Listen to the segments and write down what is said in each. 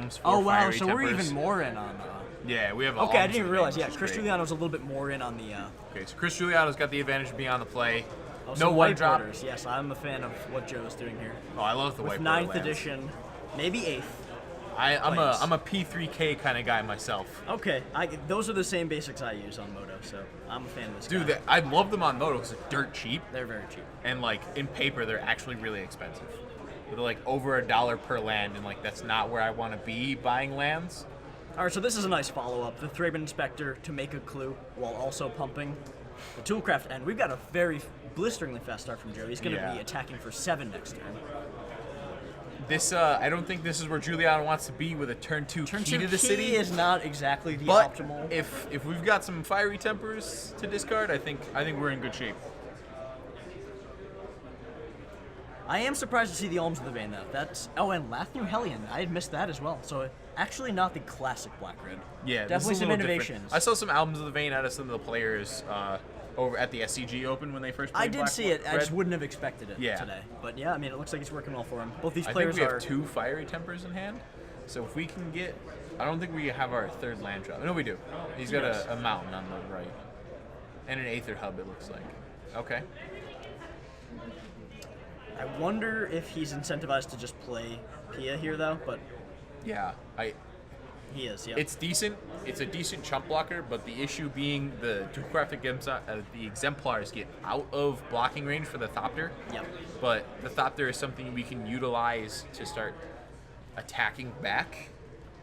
items for Oh, wow, fiery so tempers. we're even more in on... Yeah, we have Okay, I alms didn't even with realize. it, Yeah, which is Chris great. Giuliano's a little bit more in on the... Okay, so Chris Giuliano's got the advantage of being on the play. Oh, No some one white drop. borders. Yes, I'm a fan of what Joe's doing here. Oh, I love the With white 9th border lands. edition, maybe 8th. I'm a P3K kind of guy myself. Okay, those are the same basics I use on Moto, so I'm a fan of this Dude, guy. I love them on Moto because they're dirt cheap. They're very cheap. And like in paper, they're actually really expensive. They're like over $1 per land, and like that's not where I want to be buying lands. All right, so this is a nice follow-up. The Thraben Inspector to make a clue while also pumping the Toolcraft, and we've got a very blisteringly fast start from Joe. He's going to be attacking for 7 next turn. This I don't think this is where Giuliano wants to be with a turn 2 key to the city. Is not exactly the But optimal. if we've got some fiery tempers to discard, I think we're in good shape. I am surprised to see the Alms of the Vein, though. And Lathnu Hellion. I had missed that as well. So actually not the classic Black-Red. Yeah, definitely this is a some little innovations. different. I saw some albums of the vein out of some of the players over at the SCG Open when they first played I did see it. I Red. just wouldn't have expected it Yeah. today. But yeah, I mean, it looks like it's working well for him. Both these I players think we are... have 2 fiery tempers in hand. So if we can get... I don't think we have our 3rd land drop. No, we do. He's got a mountain on the right. And an Aether Hub, it looks like. Okay. I wonder if he's incentivized to just play Pia here, though. But Yeah, he is, yeah. it's decent. It's a decent chump blocker, but the issue being the Toolcraft the exemplars get out of blocking range for the Thopter. Yep. But the Thopter is something we can utilize to start attacking back.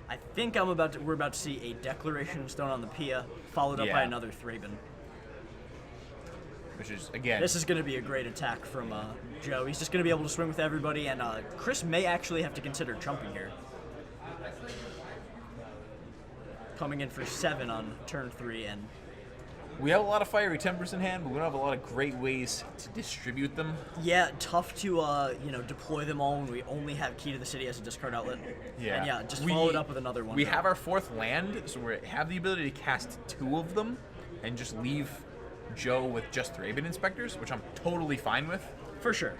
I think we're about to see a Declaration Stone on the Pia, followed up by Yeah. another Thraben. Which is, again... This is going to be a great attack from Joe. He's just going to be able to swing with everybody, and Chris may actually have to consider chumping here. Coming in for 7 on turn 3, and We have a lot of fiery tempers in hand, but we don't have a lot of great ways to distribute them. yeah, tough to deploy them all when we only have Key to the City as a discard outlet. Yeah. And yeah, just follow it up with another one. We have our 4th land, so we have the ability to cast 2 of them and just leave Joe with just Thraben Inspectors, which I'm totally fine with. For sure.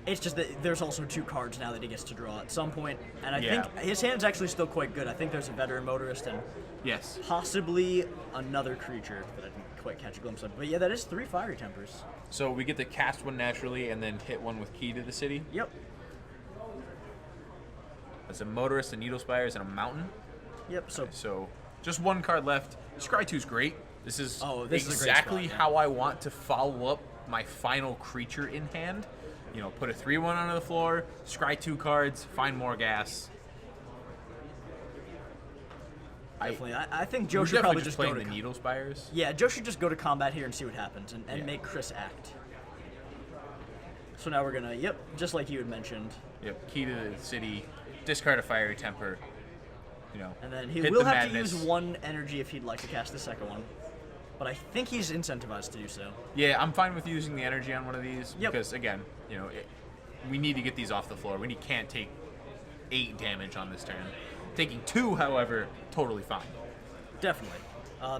It's just that there's also 2 cards now that he gets to draw at some point, and I Yeah. think his hand's actually still quite good. I think there's a Veteran Motorist and Yes. possibly another creature that I didn't quite catch a glimpse of. But yeah, that is 3 fiery tempers. So we get to cast one naturally and then hit one with Key to the City. Yep. That's a Motorist, a Needle Spires, and a Mountain. Yep. So So just 1 card left. Scry 2's great. This is this is a great exactly spot, yeah. how I want to follow up my final creature in hand. You know, put a 3/1 onto the floor, scry 2 cards, find more gas. definitely, I think Joe We're should probably definitely just playing go the to Needle Spires. yeah. Joe should just go to combat here and see what happens, and Yeah. make Chris act. So now we're gonna just like you had mentioned, Yep, Key to the City, discard a Fiery Temper. You know, and then he hit will the have madness. to use 1 energy if he'd like to cast the second one. But I think he's incentivized to do so. Yeah, I'm fine with using the energy on one of these Yep. because again, you know, we need to get these off the floor. We can't take 8 damage on this turn. Taking 2, however, totally fine. Definitely.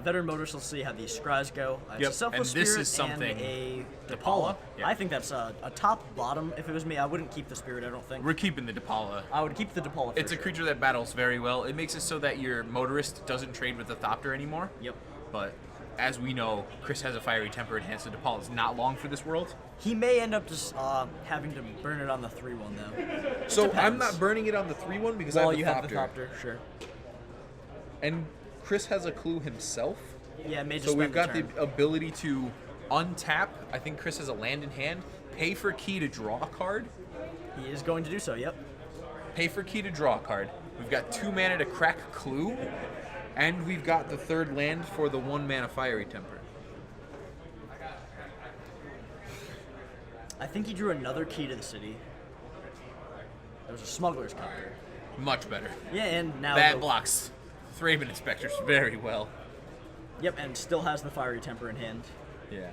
Veteran Motors, let's see how these scries go. It's Yep, a Selfless and this Spirit is something- and a Depala? Depala. Yeah. I think that's a top-bottom. If it was me, I wouldn't keep the Spirit, I don't think. We're keeping the Depala. I would keep the Depala for It's a sure. creature that battles very well. It makes it so that your Motorist doesn't trade with the Thopter anymore. Yep. But as we know, Chris has a Fiery Temper enhanced, so Depala is not long for this world. He may end up just having to burn it on the 3/1, though. So I'm depends. not burning it on the 3/1 because Well, I you have have the the Thopter. Thopter, sure. And Chris has a clue himself. Yeah, it may just So we've spend got the the turn. ability to untap. I think Chris has a land in hand. Pay for Key to draw a card. He is going to do so, yep. Pay for Key to draw a card. We've got 2 mana to crack Clue. And we've got the 3rd land for the 1 mana Fiery Temper. I think he drew another Key to the City. There was a Smuggler's Counter. Much better. Yeah, and now... That the- blocks Thraben Inspectors very well. Yep, and still has the Fiery Temper in hand. Yeah.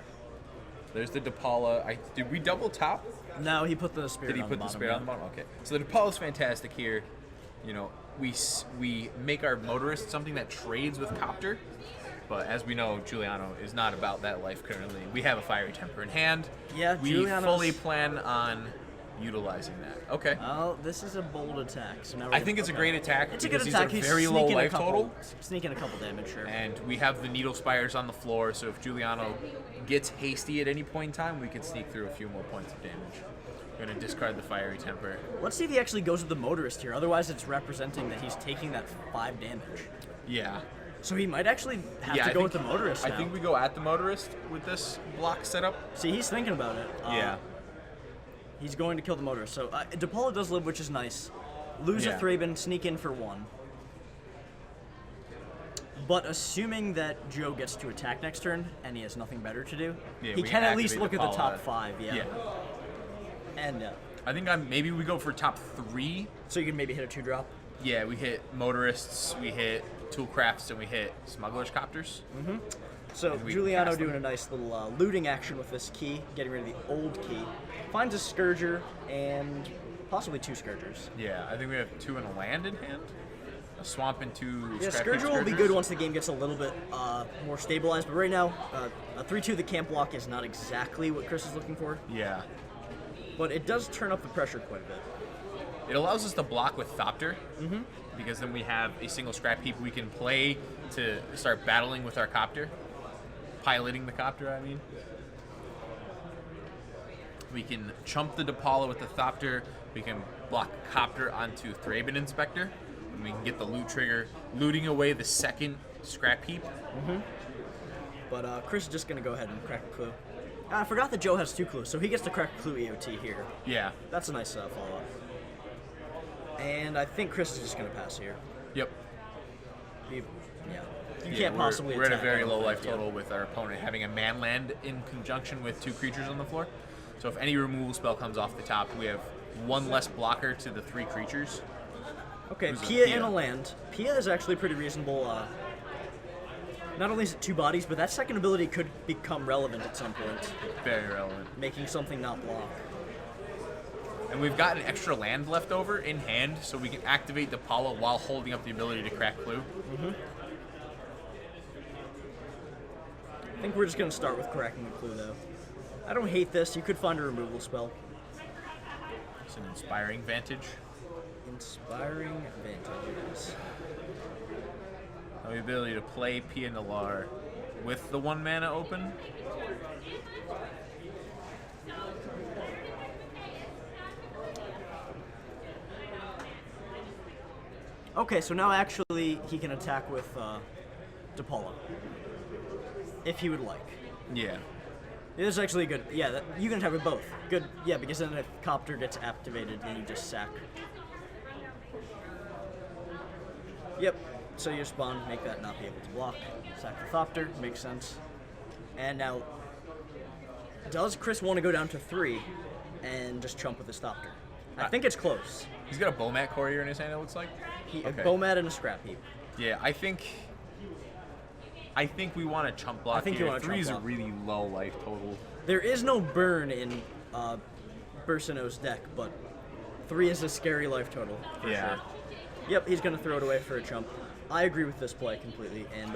There's the Depala. Did we double top? No, he put the Spirit Did he on put the the bottom. Spirit on the bottom? Okay. So the Depala's fantastic here. You know, we make our Motorist something that trades with Copter. But as we know, Giuliano is not about that life currently. We have a Fiery Temper in hand. Yeah, we Giuliano's- fully plan on utilizing that. Okay. Oh, this is a bold attack. So now I think it's a great attack It's a because good these attack. are He's very low sneaking life a couple, total. Sneaking a couple damage, sure. And we have the needle spires on the floor, so if Giuliano gets hasty at any point in time, we can sneak through a few more points of damage. We're going to discard the fiery temper. Let's see if he actually goes with the motorist here. Otherwise, it's representing that he's taking that 5 damage. Yeah. So he might actually have to go with the motorist now. I think we go at the motorist with this block setup. See, he's thinking about it. Yeah. He's going to kill the motorist. So DePaula does live, which is nice. Lose a Thraben, sneak in for 1. But assuming that Joe gets to attack next turn and he has nothing better to do, he can at least look at the top 5. Yeah. And I think maybe we go for top 3. so you can maybe hit a 2-drop. Yeah, we hit motorists, we hit toolcrafts, and we hit smugglers copters. Mm-hmm. So Giuliano doing a nice little looting action with this key, getting rid of the old key. Finds a Scourger and possibly 2 Scourgers. Yeah, I think we have 2 in a land in hand. A swamp and 2 Yeah, scrap heap Scourger will be Scourgers. good once the game gets a little bit more stabilized, but right now, a 3-2 the camp block is not exactly what Chris is looking for, Yeah. but it does turn up the pressure quite a bit. It allows us to block with Thopter, because then we have a single scrap heap we can play to start battling with our copter. Piloting the copter, I mean. We can chump the DePaula with the Thopter. We can block copter onto Thraben Inspector. And we can get the loot trigger, looting away the second scrap heap. But Chris is just going to go ahead and crack a clue. I forgot that Joe has 2 clues, so he gets to crack a clue EOT here. Yeah. That's a nice follow-up. And I think Chris is just going to pass here. Yep. You can't possibly We're at a attack very on low the life field. total with our opponent having a man land in conjunction with 2 creatures on the floor. So if any removal spell comes off the top, we have 1 less blocker to the 3 creatures. Okay, Who's a Pia Pia? in a land. Pia is actually pretty reasonable. Not only is it 2 bodies, but that second ability could become relevant at some point, Very relevant. making something not block. And we've got an extra land left over in hand, so we can activate the DePaula while holding up the ability to crack clue. I think we're just going to start with cracking the clue, though. I don't hate this. You could find a removal spell. It's an inspiring vantage. Inspiring Vantages. The ability to play Pia Nalar with the 1 mana open. Okay, so now actually he can attack with DePaula. If he would like. Yeah. It is actually good. Yeah, you can attack with both. Good. Yeah, because then if Copter gets activated, then you just sack. Yep. So you spawn, make that not be able to block. Sack the Thopter, makes sense. And now, does Chris want to go down to 3 and just chump with his Thopter? I think it's close. He's got a Bomat Courier in his hand, it looks like. A Bomat and a Scrap Heap. Yeah, I think we want to chump block I think here. you want to 3 chump is a block. really low life total. There is no burn in Bursino's deck, but 3 is a scary life total. For Yeah. Sure. Yep, he's going to throw it away for a chump. I agree with this play completely, and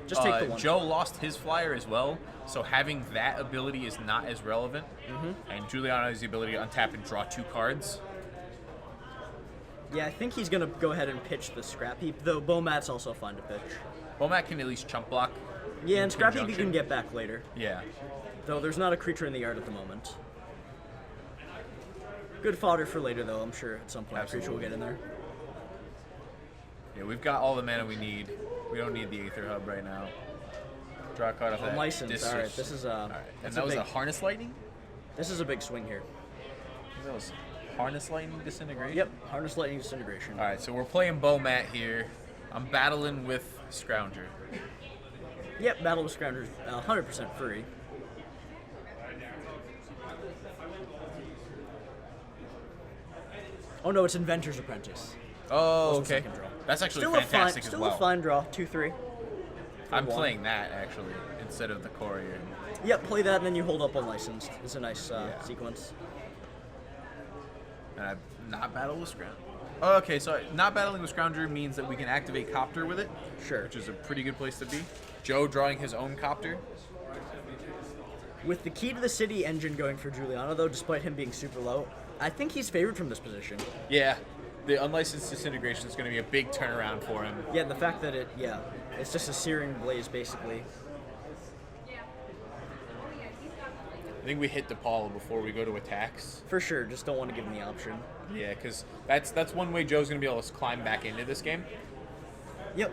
just take the 1. Joe lost his flyer as well, so having that ability is not as relevant. And Giuliano has the ability to untap and draw 2 cards. Yeah, I think he's going to go ahead and pitch the Scrap Heap, though Bomat's also fine to pitch. Bomat can at least chump block. Yeah, in and Scrap Heap you conjunction. can get back later, Yeah. though there's not a creature in the yard at the moment. Good fodder for later, though, I'm sure at some point a creature will get in there. Yeah, we've got all the mana we need. We don't need the Aether Hub right now. Draw a card off that. License, alright, this is All right. And that's that was big, a Harness Lightning? This is a big swing here. That was Harness Lightning Disintegration? Yep, Harness Lightning Disintegration. All right, so we're playing Bomat here. I'm battling with Scrounger. Yep, Battle with Scroungers, 100% free. Oh no, it's Inventor's Apprentice. Oh, Was the okay. second draw. That's actually Still fantastic still as well. a fine draw, 2-3. I'm 1. playing that actually instead of the Courier. Yep, play that and then you hold up unlicensed. It's a nice Yeah. sequence. And I've not battled with Scrounger. Oh, okay, so not battling with Scrounger means that we can activate Copter with it. Sure. Which is a pretty good place to be. Joe drawing his own Copter. With the Key to the City engine going for Giuliano, though, despite him being super low, I think he's favored from this position. Yeah, the unlicensed disintegration is going to be a big turnaround for him. Yeah, the fact that it's just a searing blaze basically. I think we hit DePaul before we go to attacks. For sure, just don't want to give him the option. Yeah, because that's one way Joe's going to be able to climb back into this game. Yep.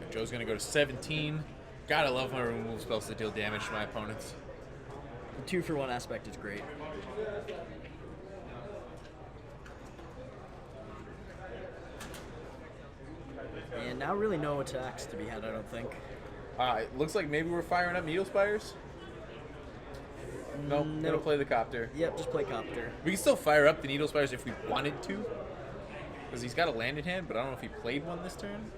Joe's going to go to 17. Gotta love my removal spells to deal damage to my opponents. The 2-for-1 aspect is great. And now really no attacks to be had, I don't think. It looks like maybe we're firing up Needle Spires. Nope, gonna play the Copter. Yep, just play Copter. We can still fire up the Needle Spires if we wanted to. Because he's got a land in hand, but I don't know if he played one this turn.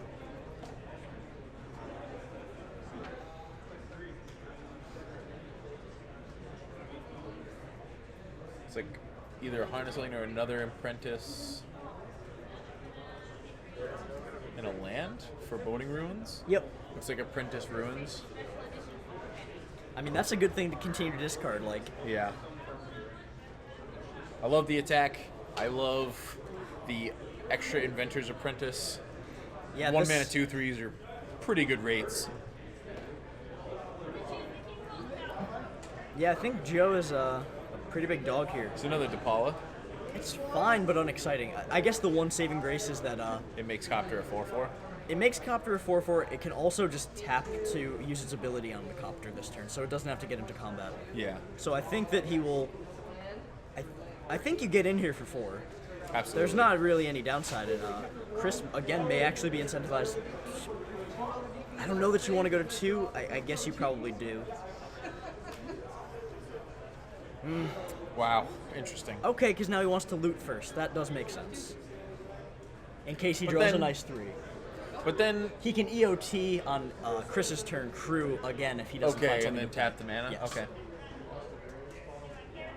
It's like either a Harness Lane or another Apprentice. And a land for Boding Ruins. Yep. Looks like Apprentice Ruins. I mean, that's a good thing to continue to discard, like. Yeah. I love the attack. I love the extra Inventor's Apprentice. Yeah, 1 mana 2/3s are pretty good rates. Yeah, I think Joe is a pretty big dog here. It's another DePaula. It's fine, but unexciting. I guess the one saving grace is that It makes Copter a 4/4. it makes Copter a 4/4. It can also just tap to use its ability on the Copter this turn, so it doesn't have to get into combat. Yeah, So I think that he will. I think you get in here for 4. absolutely. There's not really any downside, and Chris again may actually be incentivized. I don't know that you want to go to 2. I guess you probably do. Wow, interesting. Okay, because now he wants to loot first. That does make sense. In case he But draws a then- nice 3. But then, He can EOT on Chris's turn crew again if he doesn't find okay, and something then to tap the mana? Yes. Okay.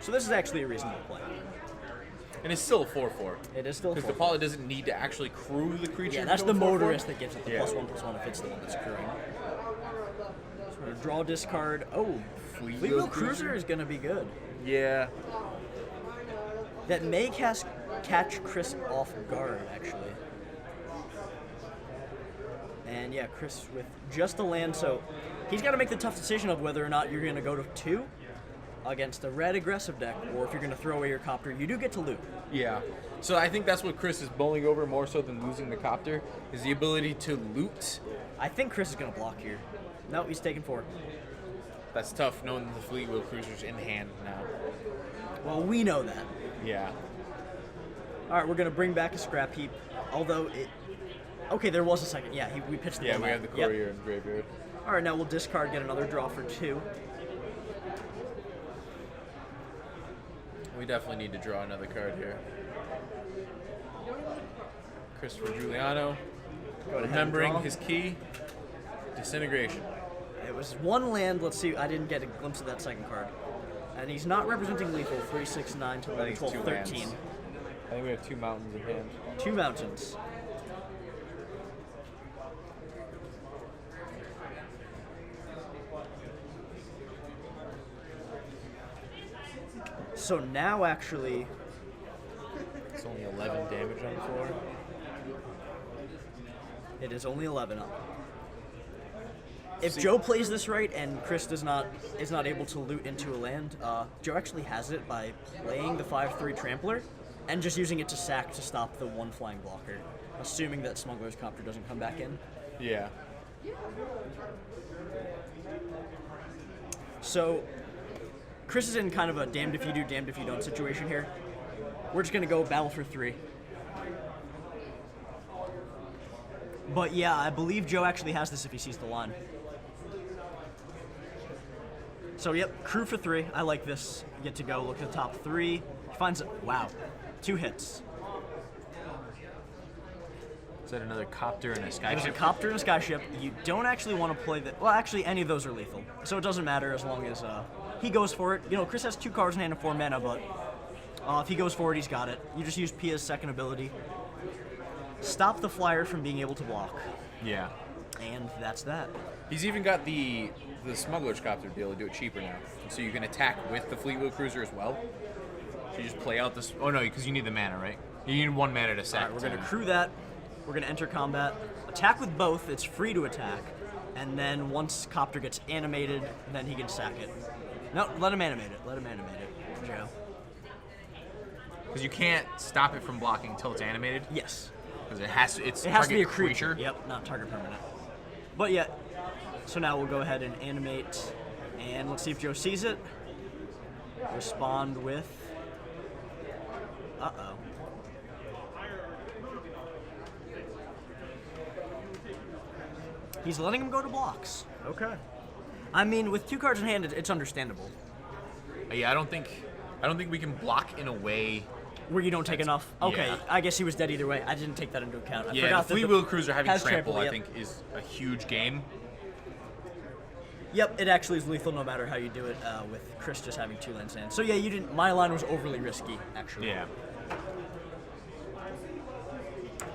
So this is actually a reasonable play. And it's still a 4/4. It is still a Because 4/4. DePaula doesn't need to actually crew the creature. Yeah, to that's go the 4/4. motorist that gives it the Yeah. +1/+1 if it's the one that's crewing. So we're gonna draw discard. Oh, Fleetwheel Fleetwheel Cruiser? Cruiser is gonna be good. Yeah. That may catch Chris off guard, actually. And yeah, Chris with just a land, so he's got to make the tough decision of whether or not you're going to go to 2 against a red aggressive deck, or if you're going to throw away your Copter. You do get to loot. Yeah. So I think that's what Chris is bowling over more so than losing the Copter, is the ability to loot. I think Chris is going to block here. No, he's taking 4. That's tough knowing that the Fleetwheel Cruiser's in hand now. Well, we know that. Yeah. All right, we're going to bring back a scrap heap, although it... Okay, there was a second. Yeah, we pitched the Yeah, one we out. have the Yep. Courier and Graveyard. All right, now we'll discard, get another draw for 2. We definitely need to draw another card here. Christopher Giuliano, Go ahead and remembering draw. his key, Disintegration. It was 1 land. Let's see. I didn't get a glimpse of that second card. And he's not representing lethal. 3, 6, 9, 10, I 11, think 12, it's 2 13. lands. I think we have 2 mountains in hand. 2 mountains. So now, actually, It's only 11 damage on the floor. it is only 11 up. If See- Joe plays this right and Chris is not able to loot into a land, Joe actually has it by playing the 5/3 Trampler and just using it to sack to stop the 1 flying blocker, assuming that Smuggler's Copter doesn't come back in. Yeah. So, Chris is in kind of a damned if you do, damned if you don't situation here. We're just gonna go battle for 3. But yeah, I believe Joe actually has this if he sees the line. So yep, crew for 3. I like this. Get to go look at the top 3. He finds it. Wow, 2 hits. Is that another Copter and a There's a Skyship? Copter and a Skyship. You don't actually want to play that. Well, actually, any of those are lethal, so it doesn't matter as long as he goes for it. You know, Chris has 2 cards in hand and 4 mana, but if he goes for it, he's got it. You just use Pia's second ability. Stop the flyer from being able to block. Yeah. And that's that. He's even got the smuggler's copter deal to do it cheaper now. So you can attack with the Fleetwheel Cruiser as well. So you just play out this. Oh no, because you need the mana, right? You need 1 mana to sack. All right, we're going to crew that. We're going to enter combat. Attack with both. It's free to attack. And then once Copter gets animated, then he can sack it. No, let him animate it. Let him animate it, Joe. Because you can't stop it from blocking until it's animated. Yes. Because it has to. It's It has to be a target creature. Yep, not target permanent. But yeah, so now we'll go ahead and animate, and let's see if Joe sees it. Respond with. Uh-oh. He's letting him go to blocks. Okay. I mean, with 2 cards in hand, it's understandable. Yeah, I don't think we can block in a way where you don't take enough. Okay, yeah. I guess he was dead either way. I didn't take that into account. I yeah, forgot the that Fleetwheel Cruiser having has trample, I yep. think, is a huge game. Yep, it actually is lethal no matter how you do it. With Chris just having 2 lands in hand. So yeah, you didn't. My line was overly risky, actually. Yeah.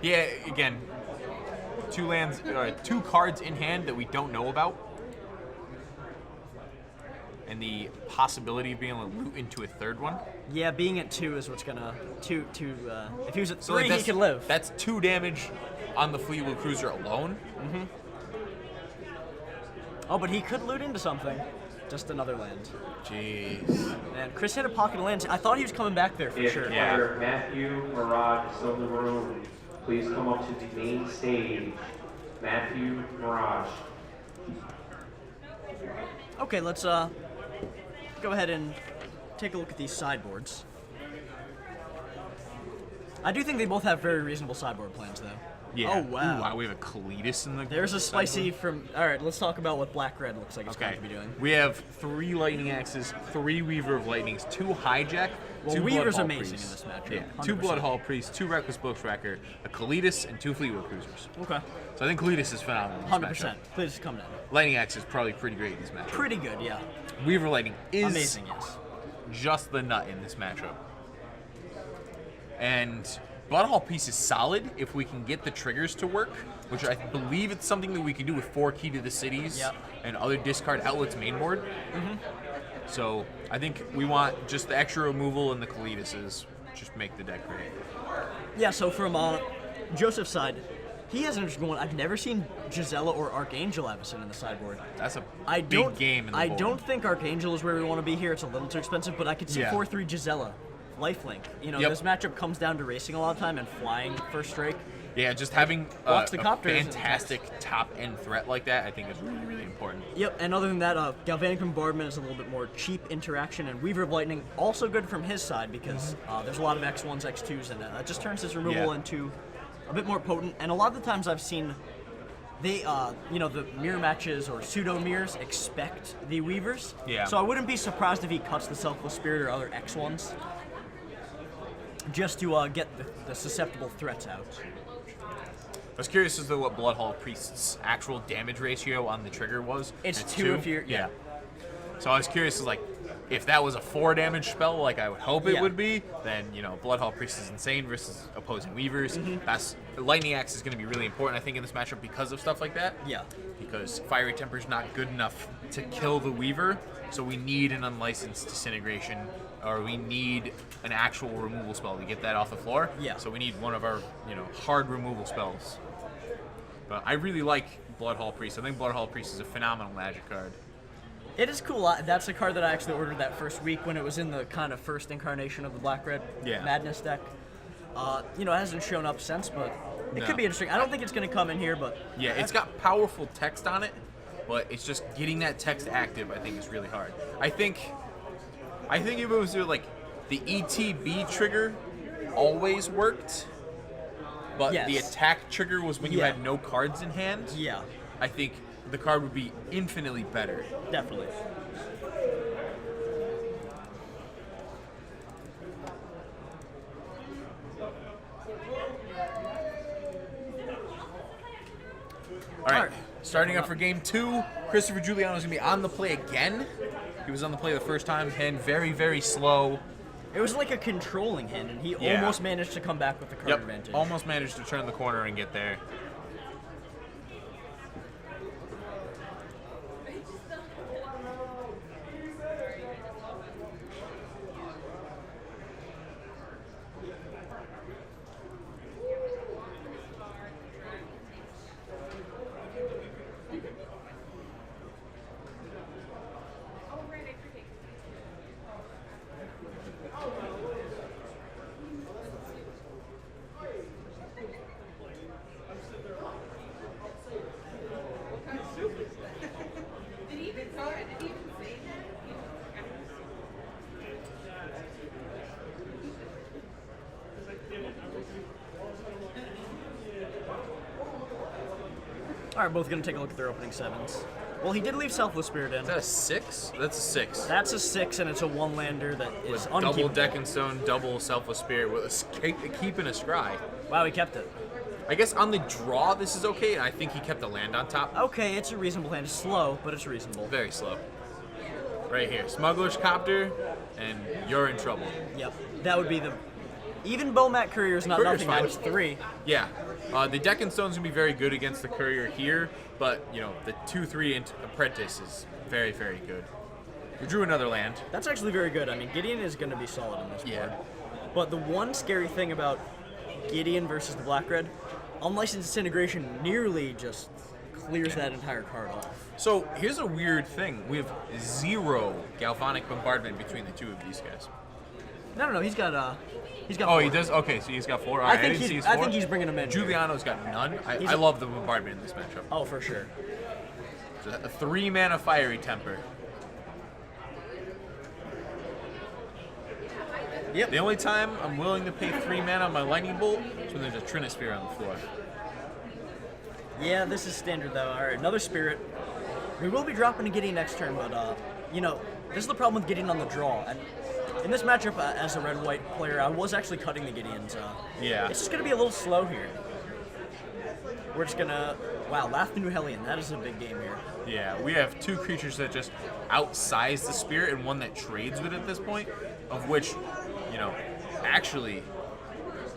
Yeah. Again, 2 cards in hand that we don't know about. And the possibility of being able to loot into a 3rd one. Yeah, being at 2 is what's gonna if he was at 3, like he can live. That's 2 damage on the Fleetwheel Cruiser alone. Mm-hmm. Oh, but he could loot into something. Just another land. Jeez. Man, Chris had a pocket of lands. I thought he was coming back there for If sure. Yeah. Player Matthew Mirage is still in the room, please come up to the main stage. Matthew Mirage. Okay, let's go ahead and take a look at these sideboards. I do think they both have very reasonable sideboard plans, though. Yeah. Oh, wow. Ooh, wow, we have a Cletus in the. There's a spicy from. All right, let's talk about what Black-Red looks like it's going to be doing. We have 3 Lightning Axes, 3 Weaver of Lightnings, 2 Hijack, Well, 2 Weaver's Bloodhall amazing Priests. in this matchup. Yeah, 2 100%. Bloodhall Priests, 2 Reckless Bushwhacker, a Cletus, and 2 Fleetwheel Cruisers. Okay. So I think Cletus is phenomenal in this 100%. matchup. Please come in. Lightning Axe is probably pretty great in this matchup. Pretty good, yeah. Weaver Lightning is Amazing, yes. just the nut in this matchup. And Bloodhall Piece is solid if we can get the triggers to work, which I believe it's something that we can do with 4 Key to the Cities Yep. and other discard outlets mainboard. Mm-hmm. So I think we want just the extra removal and the Cletuses just make the deck great. Yeah, so from Joseph's side, he has an interesting one. I've never seen Gisela or Archangel Avison in the sideboard. That's a I big don't, game in the I board. don't think Archangel is where we want to be here. It's a little too expensive, but I could see Yeah. 4/3 Gisela. Lifelink. You know, Yep. this matchup comes down to racing a lot of time and flying first strike. Yeah, just having Blocks a the copters and fantastic top-end threat like that, I think is really, really important. Yep, and other than that, Galvanic Bombardment is a little bit more cheap interaction, and Weaver of Lightning also good from his side because there's a lot of X1s, X2s, and it just turns his removal Yeah. into a bit more potent. And a lot of the times I've seen they, the mirror matches or pseudo mirrors expect the Weavers. Yeah. So I wouldn't be surprised if he cuts the Selfless Spirit or other X1s just to get the susceptible threats out. I was curious as to what Bloodhall Priest's actual damage ratio on the trigger was. It's 2 if you're yeah. So I was curious as like if that was a 4 damage spell like I would hope it Yeah. would be, then Bloodhall Priest is insane versus opposing Weavers. Mm-hmm. That's Lightning Axe is going to be really important I think in this matchup because of stuff like that. Yeah. Because Fiery Temper is not good enough to kill the Weaver, so we need an unlicensed Disintegration, or we need an actual removal spell to get that off the floor. Yeah. So we need one of our, hard removal spells. But I really like Bloodhall Priest. I think Bloodhall Priest is a phenomenal Magic card. It is cool. That's a card that I actually ordered that first week when it was in the kind of first incarnation of the Black-Red Madness deck. It hasn't shown up since, but it No. could be interesting. I don't think it's going to come in here, but... Yeah, it's got powerful text on it, but it's just getting that text active, I think, is really hard. I think if it was like the ETB trigger always worked, but Yes. the attack trigger was when you Yeah. had no cards in hand. Yeah, I think the card would be infinitely better. definitely. All right, Alright. starting up for game 2, Christopher Giuliano's going to be on the play again. He was on the play the first time, and very, very slow. It was like a controlling hand, and he Yeah. almost managed to come back with the card advantage. Almost managed to turn the corner and get there. All right, both going to take a look at their opening 7s. Well, he did leave Selfless Spirit in. Is that a 6? That's a 6. That's a 6, and it's a 1-lander that is With unkeepable. double Deck and Stone, double Selfless Spirit, with keeping a scry. Wow, he kept it. I guess on the draw, this is okay, and I think he kept the land on top. Okay, it's a reasonable hand. It's slow, but it's reasonable. Very slow. Right here, Smuggler's Copter, and you're in trouble. Yep, that would be the... Even Bomat Courier is not Courier's nothing, now fine. it's 3. Yeah, the Deck and Stone's gonna be very good against the Courier here, but you know the 2/3 Apprentice is very, very good. We drew another land. That's actually very good. I mean, Gideon is going to be solid in this Yeah. board. But the one scary thing about Gideon versus the Black-Red, Unlicensed Disintegration nearly just clears that entire card off. So here's a weird thing: we have 0 Galvanic Bombardment between the two of these guys. No, he's got Oh, 4. he does. Okay, so he's got 4. All I right, think didn't see he's- his I 4. think he's bringing them in here. Giuliano's got none. He's I a- love the bombardment in this matchup. Oh, for sure. So a 3-mana Fiery Temper. Yep. The only time I'm willing to pay 3 mana on my Lightning Bolt is when there's a Trinisphere on the floor. Yeah, this is standard though. All right, another Spirit. We will be dropping a Gideon next turn, but you know, this is the problem with Gideon on the draw. And in this matchup, as a red-white player, I was actually cutting the Gideons. Yeah. It's just gonna be a little slow here. We're just gonna, wow, Laugh the New Hellion. That is a big game here. Yeah, we have 2 creatures that just outsize the Spirit and one that trades with it at this point, of which, you know, actually,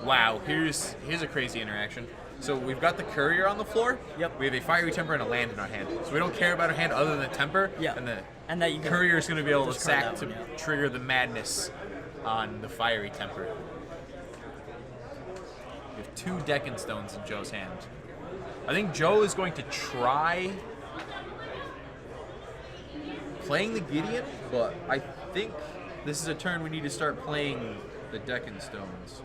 wow, here's a crazy interaction. So we've got the Courier on the floor. Yep. We have a Fiery Temper and a land in our hand. So we don't care about our hand other than the Temper. Yeah. And that you can Courier is going to be able to discard sack that to one, yeah. trigger the madness on the Fiery Temper. We have 2 Deck and Stones in Joe's hand. I think Joe is going to try playing the Gideon, but I think this is a turn we need to start playing the Deck and Stones.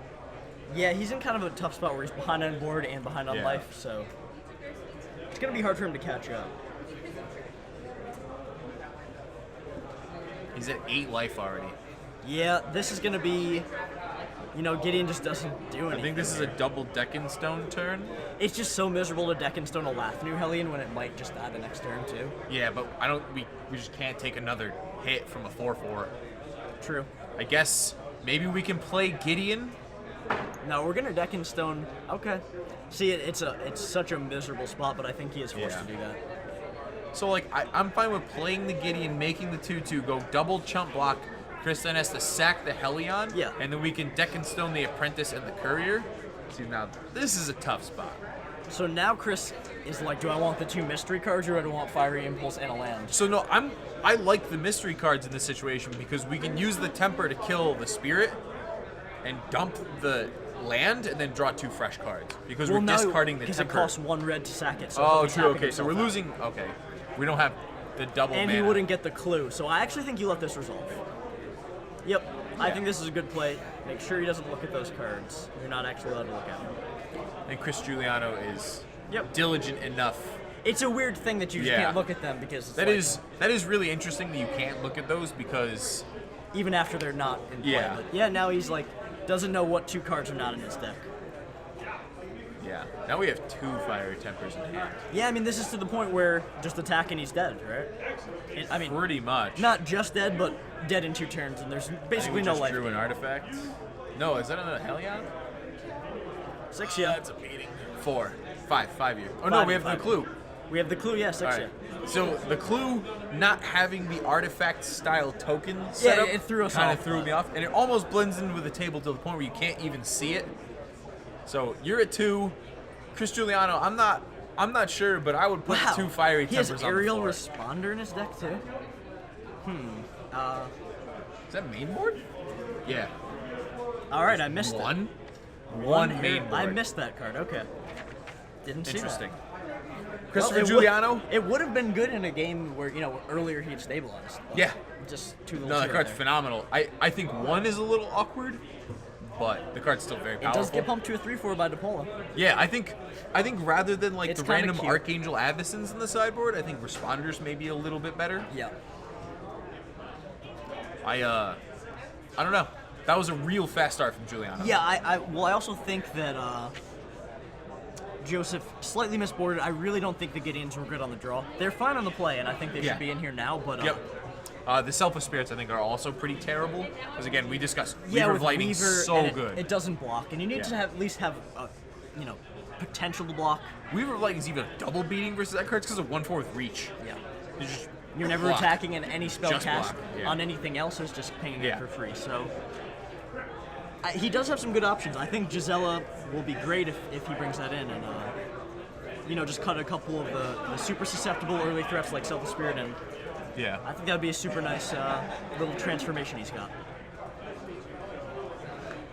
Yeah, he's in kind of a tough spot where he's behind on board and behind on Yeah. life, so it's gonna be hard for him to catch up. He's at 8 life already. Yeah, this is gonna be, you know, Gideon just doesn't do anything. I think this is a double Deck and Stone turn. It's just so miserable to deck and stone a Laugh New Hellion when it might just die the next turn too. Yeah, but we just can't take another hit from a 4/4. True. I guess maybe we can play Gideon. No, we're gonna deck and stone. Okay. See, it's such a miserable spot, but I think he is forced Yeah. to do that. So like I'm fine with playing the Gideon, making the 2/2, go double chump block. Chris then has to sack the Hellion. Yeah. And then we can Deck and Stone the Apprentice and the Courier. See, now this is a tough spot. So now Chris is like, do I want the 2 mystery cards or do I want Fiery Impulse and a land? So no, I like the mystery cards in this situation because we can use the Temper to kill the Spirit and dump the land and then draw 2 fresh cards because we're discarding the because Temper. it costs 1 red to sack it. So Oh, he's true. tapping Okay, so we're himself out. losing. Okay, we don't have the double. And mana. he wouldn't get the clue. So I actually think you let this resolve. Yep. I Yeah. think this is a good play. Make sure he doesn't look at those cards. You're not actually allowed to look at them. And Chris Giuliano is Yep. diligent enough. It's a weird thing that you just Yeah. can't look at them because it's That is really interesting that you can't look at those because even after they're not in play. Yeah. But yeah, now he's like doesn't know what 2 cards are not in his deck. yeah. Now we have 2 Fiery Tempers in hand. Yeah, I mean this is to the point where just attack and he's dead, right? I mean, Pretty much. not just dead, but dead in 2 turns, and there's I think basically we no just life. drew an artifact. No, is that another Hellion? 6, yeah. That's a beating. 4, 5 year. Oh no, 5, we have the 5. clue. We have the clue, yeah, 6, All right. So the clue not having the artifact style token set up it threw us kind off, of threw but- me off, and it almost blends into the table to the point where you can't even see it. So you're at 2, Chris Giuliano. I'm not sure, but I would put Wow. 2 Fiery He has Tempers on the Aerial floor. Responder in his deck too. Is that main board? Yeah. All right, I missed it. One main board. I missed that card. Okay. Didn't see Interesting. that. Christopher Well, Giuliano. It would have been good in a game where earlier he'd stabilized. but Yeah. Just too little. No, too that late card's there. phenomenal. I think 1 is a little awkward, but the card's still very It powerful. does get pumped to a 3/4 by Depola. Yeah, I think rather than like It's the kinda random cute. Archangel Avacons in the sideboard, I think Responders may be a little bit better. Yeah. I don't know. That was a real fast start from Giuliano. Yeah, I also think that Joseph slightly misboarded. I really don't think the Gideons were good on the draw. They're fine on the play, and I think they Yeah. should be in here now. But Yep. The Selfless Spirits, I think, are also pretty terrible. Because, again, we discussed yeah, Weaver with of Lightning Weaver, so and good. It doesn't block, and you need Yeah. to at least have, potential to block. Weaver of Lightning is even a double beating versus that card because of 1/4 reach. Yeah. Just You're never block. attacking, and any spell Just cast block, yeah. on anything else is just paying Yeah. it for free. So he does have some good options. I think Gisela will be great if he brings that in, and just cut a couple of the super susceptible early threats like Selfless Spirit, and Yeah. I think that would be a super nice little transformation he's got.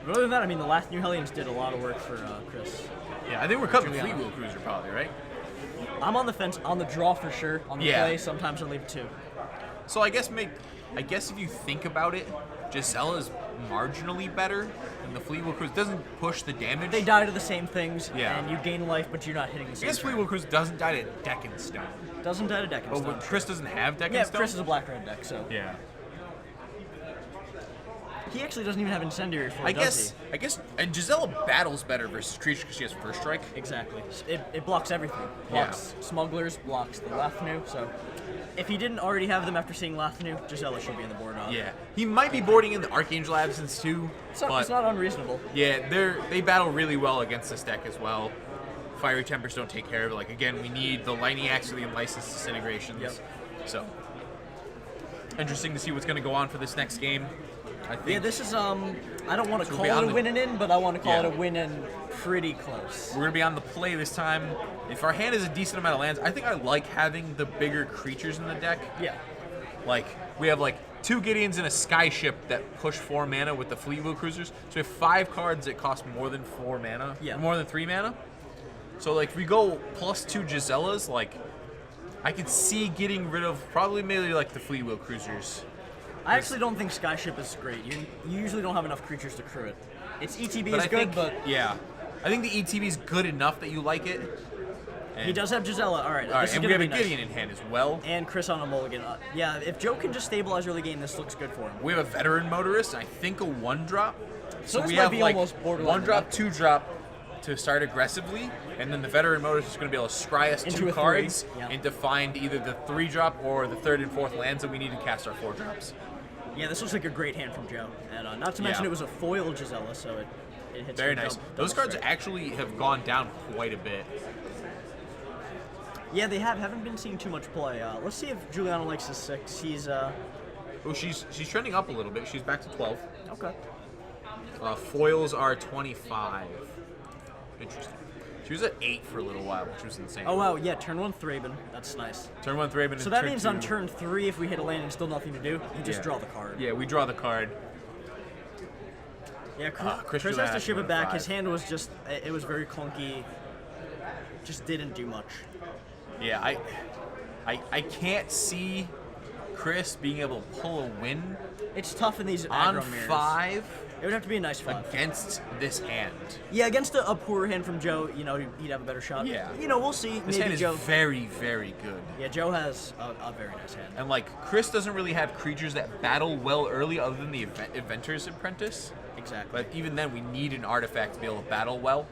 But other than that, I mean, the last New Hellions did a lot of work for Chris. Yeah, I think we're cutting Juliana. Fleet Wheel Cruiser probably, right? I'm on the fence on the draw for sure. On the Yeah. play, sometimes I'll leave it too. So I guess if you think about it, Gisela's marginally better than the Fleet Wheel Cruiser. Doesn't push the damage. They die to the same things, Yeah. and you gain life, but you're not hitting the I same. guess Fleet Wheel Cruiser doesn't die to Deck and Stone. Doesn't die to deck and But stone. Chris doesn't have Deck Yeah, and Stone. Chris is a black-red deck, so Yeah. he actually doesn't even have incendiary for I it, does guess, and Gisela battles better versus creatures because she has First Strike. he? Exactly. It blocks everything. Blocks smugglers, blocks the Lathnu, so if he didn't already have them after seeing Lathnu, Gisela should be in the board on. Yeah, he might be boarding in the Archangel Absence too, It's but not unreasonable. yeah, they battle really well against this deck as well. Fiery Tempers don't take care of it. Like, again, we need the Lightning Axe or the Unlicensed Disintegrations. Yep. So, interesting to see what's going to go on for this next game. I think Yeah, this is I don't want to So call we'll be it on a the- win and in, but I want to call Yeah. it a win and pretty close. we're going to be on the play this time. If our hand is a decent amount of lands, I think I like having the bigger creatures in the deck. Yeah. Like, we have like 2 Gideons and a Skyship that push 4 mana with the Fleet Wheel Cruisers. So we have 5 cards that cost more than 4 mana. Yeah. More than 3 mana. So like if we go +2 Giselas, like I could see getting rid of probably maybe like the Fleet Wheel Cruisers. I actually don't think Skyship is great. You usually don't have enough creatures to crew it. Its ETB But is I good, think, but yeah. I think the ETB is good enough that you like it. And, he does have Gisela. All right, All right, this is and we gonna have a be nice. Gideon in hand as well. And Chris on a mulligan. Yeah, if Joe can just stabilize early game, this looks good for him. We have a Veteran Motorist, and I think a 1-drop. So this we might have be like almost borderline 1-drop, luck. 2-drop to start aggressively, and then the Veteran Motorist is going to be able to scry us Into 2 a 3, cards yeah. and to find either the 3-drop or the 3rd and 4th lands that we need to cast our 4-drops. Yeah, this looks like a great hand from Joe. And not to mention Yeah. it was a foil Gisela, so it hits Very for nice. double Those cards strike. actually have gone down quite a bit. Yeah, they haven't been seeing too much play. Let's see if Juliana likes his 6. He's Oh, she's trending up a little bit. She's back to 12. okay. Foils are 25. Interesting. She was at 8 for a little while, which was insane. Oh wow, yeah, turn 1 Thraben. That's nice. Turn 1 Thraben. So and that turn means 2. on turn 3, if we hit a land and still nothing to do, you just Yeah. draw the card. Yeah, we draw the card. Yeah, Chris Chris has Juliana to ship has it back. 5. His hand was just, it was very clunky. Just didn't do much. Yeah, I can't see Chris being able to pull a win It's tough in these on aggro mirrors. 5 It would have to be a nice 5. against this hand. Yeah, against a poor hand from Joe, he'd have a better shot. Yeah. We'll see. This Maybe hand is Joe. very, very good. Yeah, Joe has a very nice hand. And like, Chris doesn't really have creatures that battle well early other than the Inventor's Apprentice. Exactly. But even then, we need an artifact to be able to battle well.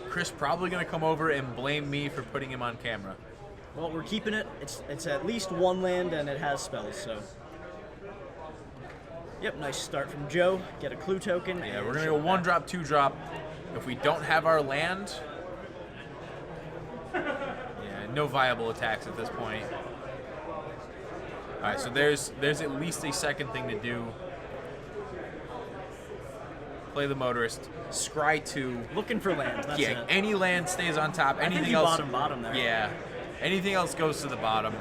Chris probably going to come over and blame me for putting him on camera. Well, we're keeping it. It's at least 1 land and it has spells, so. Yep, nice start from Joe. Get a clue token. Yeah, and we're going to ship go it 1-drop, back. 2-drop. If we don't have our land, yeah, no viable attacks at this point. All right, so there's at least a second thing to do. Play the Motorist, scry 2. Looking for land. That's Yeah, it. any land stays on top. I think Anything he else, bottom there. Yeah, anything else goes to the bottom.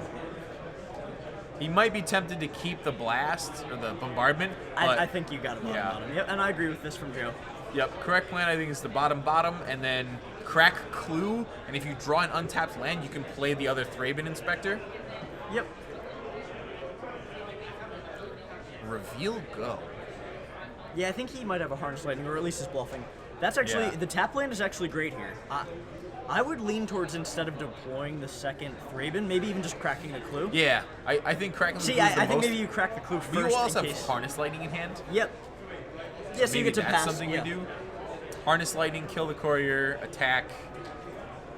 He might be tempted to keep the blast or the bombardment. But I think you got it yeah. bottom. Yep, and I agree with this from Joe. Yep, correct plan I think is the bottom, and then crack clue, and if you draw an untapped land, you can play the other Thraben Inspector. Yep. Reveal go. Yeah, I think he might have a Harness Lightning, or at least is bluffing. That's actually, Yeah. the tap land is actually great here. I would lean towards, instead of deploying the second Thraben, maybe even just cracking the clue. Yeah, I think cracking the See, clue is the I think most- maybe you crack the clue We first will also in have case. harness lightning in hand. Yep. Yeah, so you Maybe get to that's pass. something yeah. we do. Harness lightning, kill the courier, attack.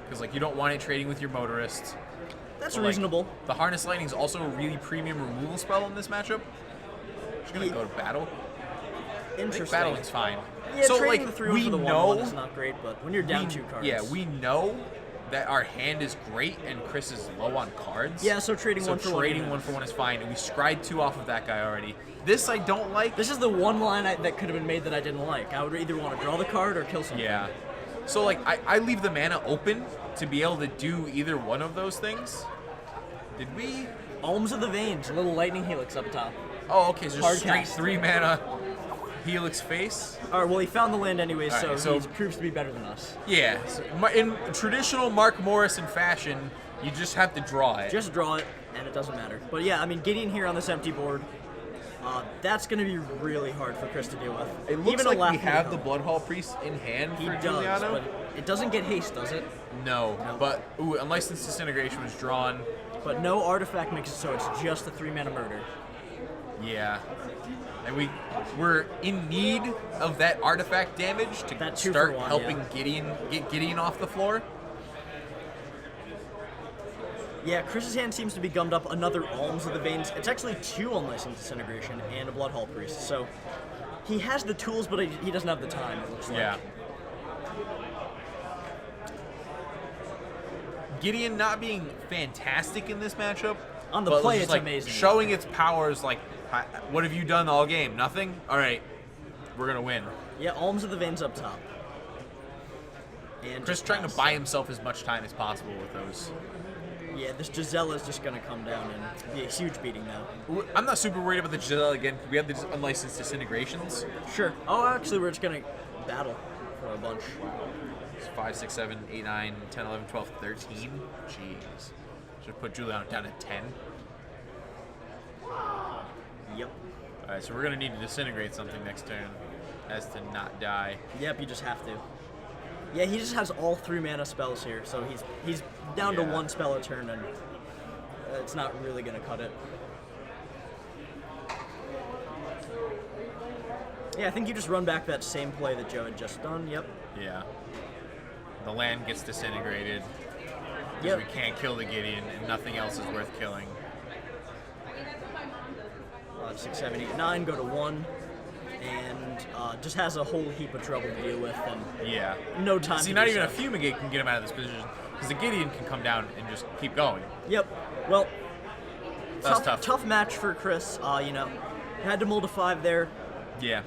Because like you don't want it trading with your motorist. That's But, like, reasonable. the harness lightning is also a really premium removal spell in this matchup. Just gonna go to battle. I think Interesting. battling's fine. Yeah, so trading like the 3-1 we for the know 1-1 is not great, but when you're down 2 cards. Yeah, we know that our hand is great and Chris is low on cards. Yeah, so trading one for one. trading one for one is fine, and we scried 2 off of that guy already. This I don't like. This is the one line that could have been made that I didn't like. I would either want to draw the card or kill something. Yeah. So like I leave the mana open to be able to do either one of those things. Did we? Alms of the Veins, a little lightning helix up top. Oh, okay, so Hard just straight cast. 3 mana Helix face. All right, well, he found the land anyway, All right, so- he proves to be better than us. Yeah, so in traditional Mark Morrison fashion, you just have to draw it. Just draw it, and it doesn't matter. But yeah, I mean, Gideon here on this empty board, that's going to be really hard for Chris to deal with. It looks Even a like we Laughing have the Hell. Bloodhall Priest in hand He for does, Giuliano. but it doesn't get haste, does it? No, but ooh, Unlicensed Disintegration was drawn. But no artifact makes it so it's just a 3-mana murder. Yeah. And we're in need of that artifact damage to That 2 start for 1, helping yeah. get Gideon off the floor. Yeah, Chris's hand seems to be gummed up another Alms of the Veins. It's actually 2 Unlicensed Disintegration and a Bloodhall Priest. So he has the tools, but he doesn't have the time, it looks like. Yeah. Gideon not being fantastic in this matchup. On the but play, just, it's like, amazing. Showing its powers, like, what have you done all game? Nothing? All right, we're going to win. Yeah, Alms of the Veins up top. And Chris just trying to pass. buy himself as much time as possible with those. Yeah, this Gisela is just going to come down and be a huge beating now. I'm not super worried about the Giselle again. We have the unlicensed disintegrations. Sure. Oh, actually, we're just going to battle for a bunch. It's 5, 6, 7, 8, 9, 10, 11, 12, 13. Jeez. Should put Giuliano down at 10. Yep. All right, so we're going to need to disintegrate something next turn as to not die. Yep, you just have to. Yeah, he just has all 3 mana spells here, so he's down to Yeah. 1 spell a turn, and it's not really going to cut it. Yeah, I think you just run back that same play that Joe had just done. Yep. Yeah. The land gets disintegrated. Because Yep. we can't kill the Gideon, and nothing else is worth killing. 5, 6, 7, 8, 9, go to 1, and just has a whole heap of trouble to deal with, and Yeah. no time See, to not do even so. a Fumigate can get him out of this position, because the Gideon can come down and just keep going. Yep. Well, That's tough. tough match for Chris. You know, had to mold a 5 there, Yeah.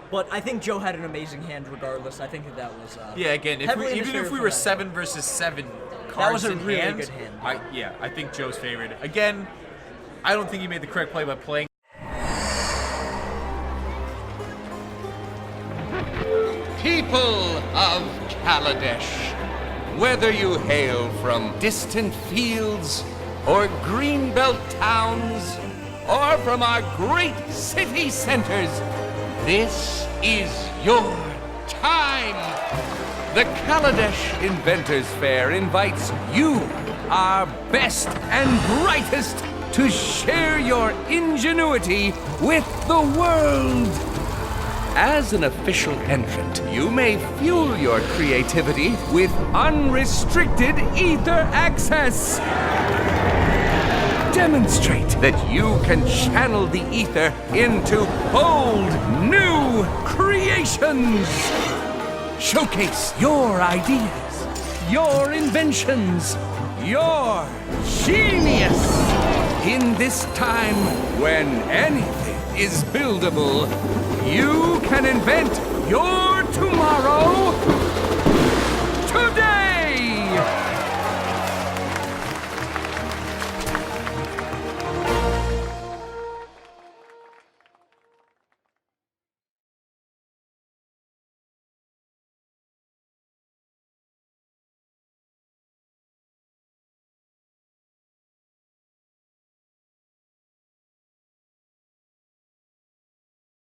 but I think Joe had an amazing hand regardless. I think that was Yeah, again, heavily even if interfered we from were that. 7 versus 7 cards That was a in really hand, good hand. I think Joe's favored. Again, I don't think he made the correct play by playing. People of Kaladesh, whether you hail from distant fields or greenbelt towns or from our great city centers, this is your time. The Kaladesh Inventors Fair invites you, our best and brightest, to share your ingenuity with the world. As an official entrant, you may fuel your creativity with unrestricted ether access. Demonstrate that you can channel the ether into bold new creations. Showcase your ideas, your inventions, your genius. In this time when anything is buildable, you can invent